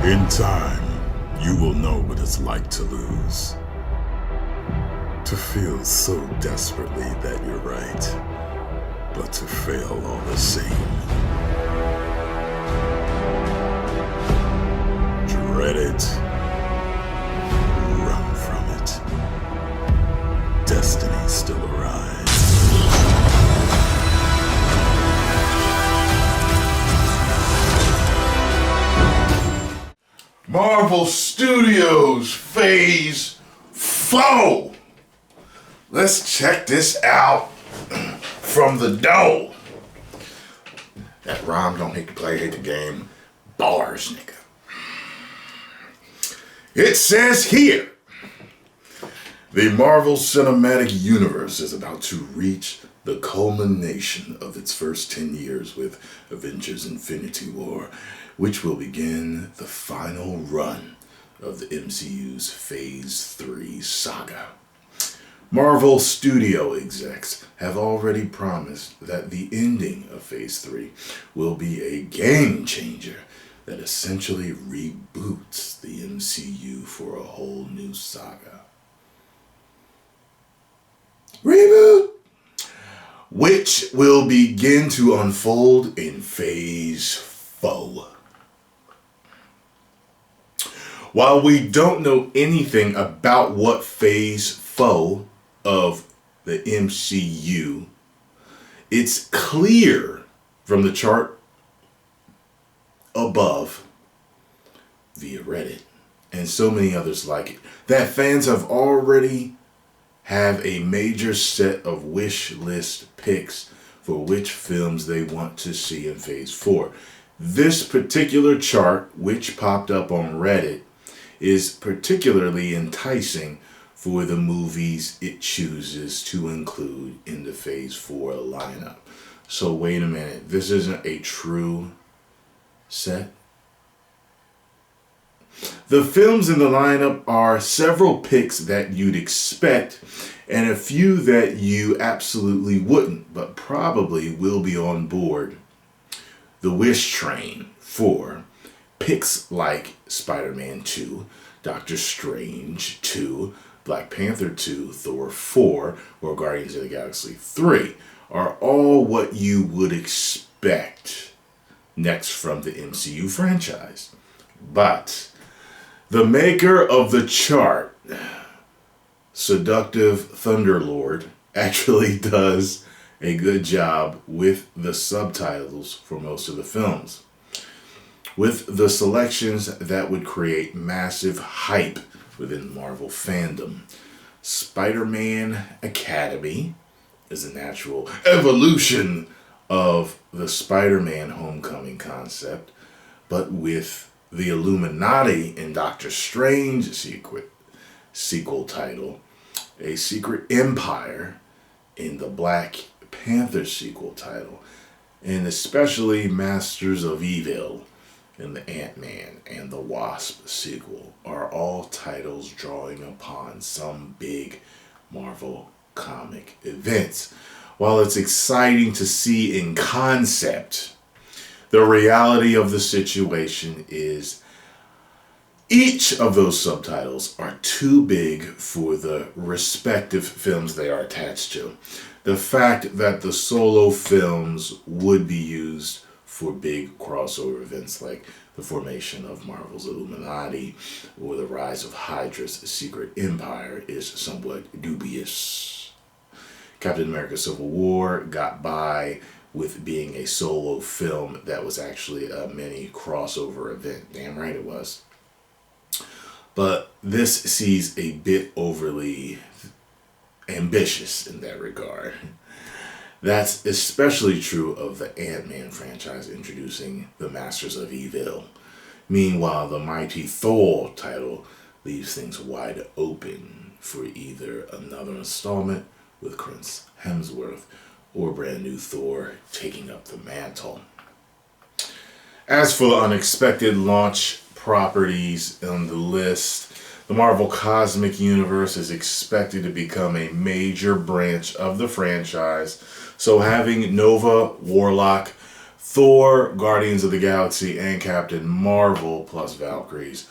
In time, you will know what it's like to lose. To feel so desperately that you're right, but to fail all the same. Dread it. Run from it. Destiny still arrives. Marvel Studios Phase 4. Let's check this out from the door. That rhyme don't hate the play, hate the game. Bars, nigga. It says here, the Marvel Cinematic Universe is about to reach the culmination of its first 10 years with Avengers Infinity War, which will begin the final run of the MCU's Phase 3 saga. Marvel Studio execs have already promised that the ending of Phase 3 will be a game changer that essentially reboots the MCU for a whole new saga. Reboot! Which will begin to unfold in Phase 4. While we don't know anything about what Phase 4 of the MCU, it's clear from the chart above via Reddit and so many others like it that fans have already have a major set of wish list picks for which films they want to see in Phase 4. This particular chart, which popped up on Reddit, is particularly enticing for the movies it chooses to include in the Phase 4 lineup. So wait a minute, this isn't a true set? The films in the lineup are several picks that you'd expect and a few that you absolutely wouldn't, but probably will be on board the wish train for picks like Spider-Man 2, Doctor Strange 2, Black Panther 2, Thor 4, or Guardians of the Galaxy 3 are all what you would expect next from the MCU franchise. But the maker of the chart, Seductive Thunderlord, actually does a good job with the subtitles for most of the films, with the selections that would create massive hype within Marvel fandom. Spider-Man Academy is a natural evolution of the Spider-Man Homecoming concept, but with the Illuminati in Doctor Strange sequel title, a secret empire in the Black Panther sequel title, and especially Masters of Evil in the Ant-Man and the Wasp sequel are all titles drawing upon some big Marvel comic events. While it's exciting to see in concept, the reality of the situation is each of those subtitles are too big for the respective films they are attached to. The fact that the solo films would be used for big crossover events like the formation of Marvel's Illuminati or the rise of Hydra's secret empire is somewhat dubious. Captain America Civil War got by with being a solo film that was actually a mini crossover event. Damn right it was. But this seems a bit overly ambitious in that regard. That's especially true of the Ant-Man franchise introducing the Masters of Evil. Meanwhile, the mighty Thor title leaves things wide open for either another installment with Chris Hemsworth or brand new Thor taking up the mantle. As for the unexpected launch properties on the list, the Marvel Cosmic Universe is expected to become a major branch of the franchise, so having Nova, Warlock, Thor, Guardians of the Galaxy, and Captain Marvel plus Valkyries,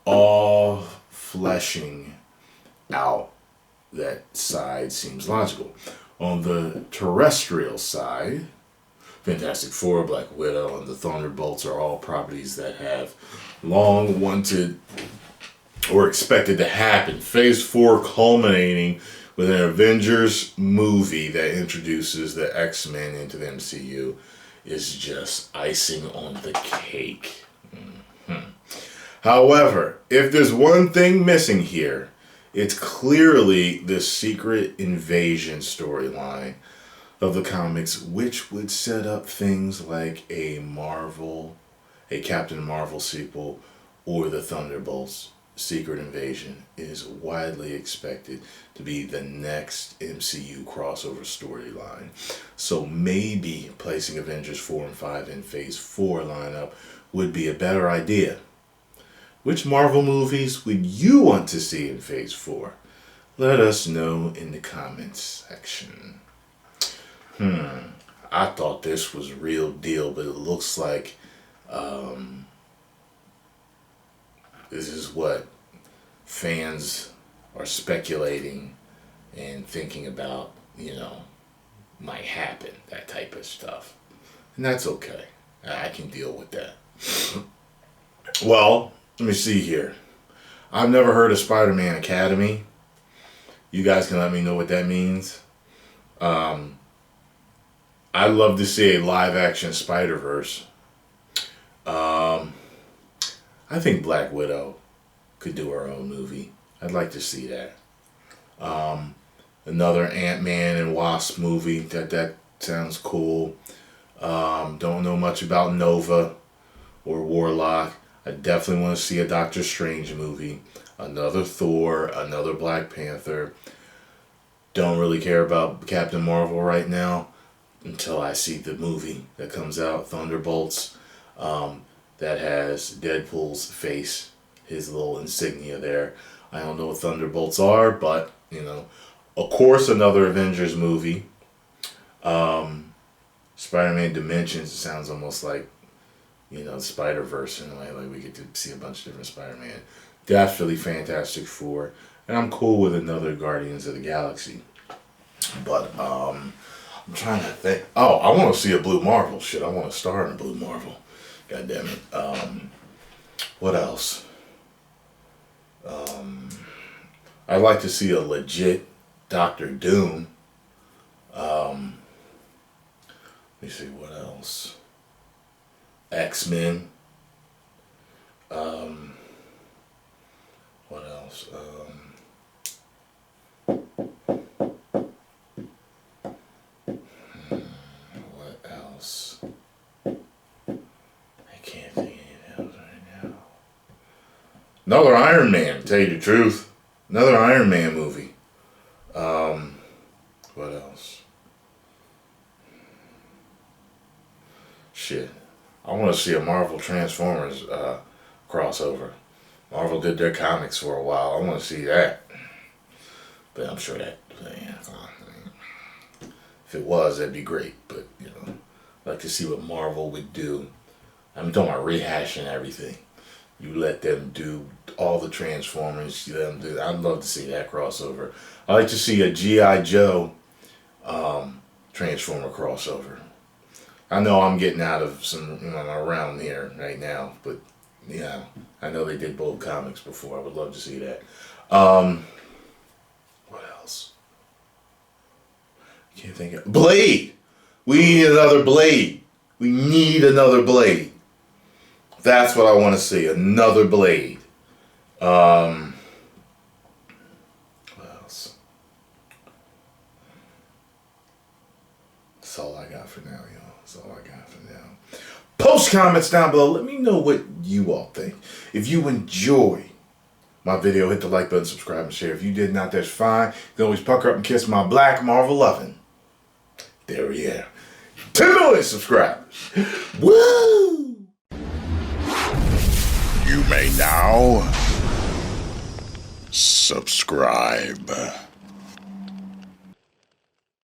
all fleshing out that side seems logical. On the terrestrial side, Fantastic Four, Black Widow, and the Thunderbolts are all properties that have long wanted or expected to happen. Phase 4 culminating with an Avengers movie that introduces the X-Men into the MCU is just icing on the cake. However, if there's one thing missing here, it's clearly the secret invasion storyline of the comics, which would set up things like a Captain Marvel sequel, or the Thunderbolts Secret Invasion is widely expected to be the next MCU crossover storyline. So maybe placing Avengers 4 and 5 in Phase 4 lineup would be a better idea. Which Marvel movies would you want to see in Phase 4? Let us know in the comments section. I thought this was real deal, but it looks like this is what fans are speculating and thinking about, might happen, that type of stuff. And that's okay. I can deal with that. Well, let me see here. I've never heard of Spider-Man Academy. You guys can let me know what that means. I'd love to see a live-action Spider-Verse. I think Black Widow could do her own movie. I'd like to see that. Another Ant-Man and Wasp movie. That sounds cool. Don't know much about Nova or Warlock. I definitely want to see a Doctor Strange movie. Another Thor. Another Black Panther. Don't really care about Captain Marvel right now until I see the movie that comes out, Thunderbolts, that has Deadpool's face, his little insignia there. I don't know what Thunderbolts are, but, of course, another Avengers movie. Spider-Man Dimensions, it sounds almost like, Spider-Verse in a way, like we get to see a bunch of different Spider-Man. Definitely Fantastic Four, and I'm cool with another Guardians of the Galaxy. But, I'm trying to think. Oh, I want to see a Blue Marvel. Shit, I want to star in a Blue Marvel. God damn it. What else? I'd like to see a legit Doctor Doom. Let me see what else. X-Men. What else? What else? I can't think of anything else right now. Another Iron Man, to tell you the truth. Another Iron Man movie. What else? Shit. I want to see a Marvel Transformers crossover. Marvel did their comics for a while. I want to see that. But I'm sure that, if it was, that'd be great. But, I'd like to see what Marvel would do. I'm talking about rehashing everything. You let them do all the Transformers. You let them do. I'd love to see that crossover. I'd like to see a G.I. Joe Transformer crossover. I know I'm getting out of some around here right now, but I know they did both comics before. I would love to see that. What else? I can't think of Blade. We need another Blade. We need another Blade. That's what I want to see. Another Blade. What else? That's all I got for now, y'all. That's all I got for now. Post comments down below. Let me know what you all think. If you enjoy my video, hit the like button, subscribe, and share. If you did not, that's fine. You can always pucker up and kiss my Black Marvel loving. There we are. 10 million subscribers. Woo! You may now subscribe.